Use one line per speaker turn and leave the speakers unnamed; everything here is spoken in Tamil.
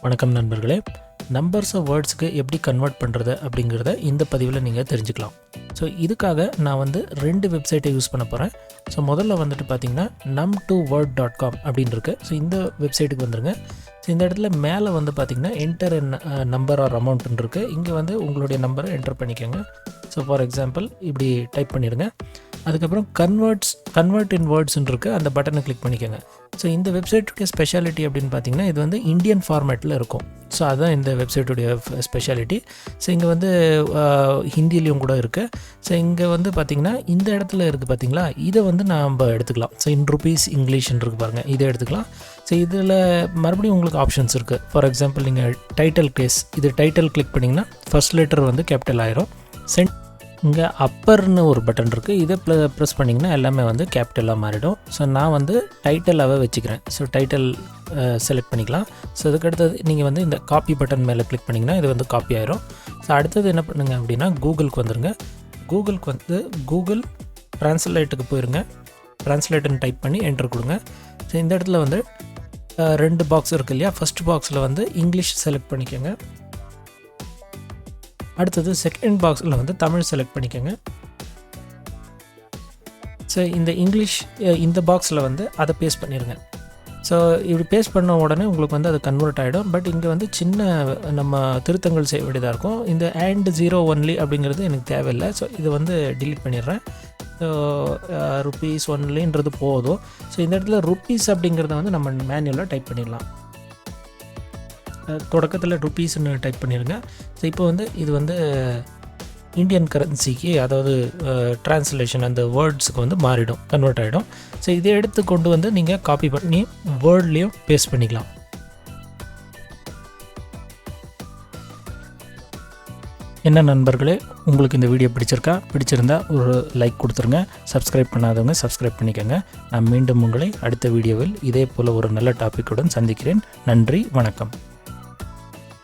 வணக்கம் நண்பர்களே, நம்பர்ஸை வேர்ட்ஸுக்கு எப்படி கன்வெர்ட் பண்ணுறது அப்படிங்கிறத இந்த பதிவில் நீங்கள் தெரிஞ்சுக்கலாம். ஸோ இதுக்காக நான் வந்து 2 வெப்சைட்டை யூஸ் பண்ண போகிறேன். ஸோ முதல்ல வந்துட்டு பார்த்திங்கன்னா num2word.com அப்படின்னு இருக்குது. ஸோ இந்த வெப்சைட்டுக்கு வந்துடுங்க. ஸோ இந்த இடத்துல மேலே வந்து பார்த்திங்கன்னா என்டர் நம்பர் ஆர் அமௌண்ட்டுன்னு இருக்குது. இங்கே வந்து உங்களுடைய நம்பரை என்டர் பண்ணிக்கோங்க. ஸோ ஃபார் எக்ஸாம்பிள் இப்படி டைப் பண்ணிடுங்க. அதுக்கப்புறம் கன்வெர்ட் இன் வேர்ட்ஸ்ன்னு இருக்குது, அந்த பட்டனை கிளிக் பண்ணிக்கோங்க. ஸோ இந்த வெப்சைட்டுடைய ஸ்பெஷாலிட்டி அப்படின்னு பார்த்தீங்கன்னா இது வந்து இந்தியன் ஃபார்மேட்டில் இருக்கும். ஸோ அதுதான் இந்த வெப்சைட்டுடைய ஸ்பெஷாலிட்டி. ஸோ இங்கே வந்து ஹிந்திலையும் கூட இருக்குது. ஸோ இங்கே வந்து பார்த்திங்கன்னா இந்த இடத்துல இருக்குது பார்த்திங்களா, இதை வந்து நாம் எடுத்துக்கலாம். ஸோ இன் ருபீஸ் இங்கிலீஷ்ன்னு இருக்குது பாருங்கள், இதை எடுத்துக்கலாம். ஸோ இதில் மறுபடியும் உங்களுக்கு ஆப்ஷன்ஸ் இருக்குது. ஃபார் எக்ஸாம்பிள் நீங்கள் டைட்டில் கேஸ், இது டைட்டில் கிளிக் பண்ணிங்கன்னா ஃபர்ஸ்ட் லெட்டர் வந்து கேபிட்டல் ஆயிரும். இங்கே அப்பர்னு ஒரு பட்டன் இருக்குது, இதை ப்ரெஸ் பண்ணிங்கன்னா எல்லாமே வந்து கேபிட்டலாக மாறிடும். ஸோ நான் வந்து டைட்டிலாகவே வச்சுக்கிறேன். ஸோ டைட்டில் செலக்ட் பண்ணிக்கலாம். ஸோ அதுக்கடுத்தது நீங்கள் வந்து இந்த காப்பி பட்டன் மேலே கிளிக் பண்ணிங்கன்னா இது வந்து காப்பி ஆயிரும். ஸோ அடுத்தது என்ன பண்ணுங்க அப்படின்னா கூகுளுக்கு வந்துடுங்க. கூகுளுக்கு வந்து கூகுள் ட்ரான்ஸ்லேட்டுக்கு போயிருங்க. ட்ரான்ஸ்லேட்டுன்னு டைப் பண்ணி என்டர் கொடுங்க. ஸோ இந்த இடத்துல வந்து 2 பாக்ஸ் இருக்குது இல்லையா, ஃபஸ்ட் பாக்ஸில் வந்து இங்கிலீஷ் செலக்ட் பண்ணிக்கோங்க. அடுத்தது செகண்ட் பாக்ஸில் வந்து தமிழ் செலக்ட் பண்ணிக்கோங்க. ஸோ இந்த இங்கிலீஷ் இந்த பாக்ஸில் வந்து அதை பேஸ்ட் பண்ணிடுங்க. ஸோ இப்படி பேஸ்ட் பண்ண உடனே உங்களுக்கு வந்து அது கன்வெர்ட் ஆகிடும். பட் இங்கே வந்து சின்ன நம்ம திருத்தங்கள் செய்ய வேண்டியதாக இருக்கும். இந்த and 0 only அப்படிங்கிறது எனக்கு தேவையில்லை. ஸோ இது வந்து டிலீட் பண்ணிடுறேன். ஸோ ருப்பீஸ் ஒன்லின்றது போதும். ஸோ இந்த இடத்துல ருப்பீஸ் அப்படிங்கிறத வந்து நம்ம மேனுவலாக டைப் பண்ணிடலாம். தொடக்கத்தில் ருப்பீஸ்ன்னு டைப் பண்ணிடுங்க. ஸோ இப்போ வந்து இது வந்து இந்தியன் கரன்சிக்கு, அதாவது ட்ரான்ஸ்லேஷன் அந்த வேர்ட்ஸுக்கு வந்து மாறிடும், கன்வெர்ட் ஆகிடும். ஸோ இதை எடுத்து கொண்டு வந்து நீங்கள் காப்பி பண்ணி வேர்ட்லேயும் பேஸ்ட் பண்ணிக்கலாம். என்ன நண்பர்களே, உங்களுக்கு இந்த வீடியோ பிடிச்சிருந்தா ஒரு லைக் கொடுத்துருங்க. சப்ஸ்கிரைப் பண்ணாதவங்க சப்ஸ்கிரைப் பண்ணிக்கோங்க. நான் மீண்டும் உங்களை அடுத்த வீடியோவில் இதே போல் ஒரு நல்ல டாப்பிக்குடன் சந்திக்கிறேன். நன்றி, வணக்கம்.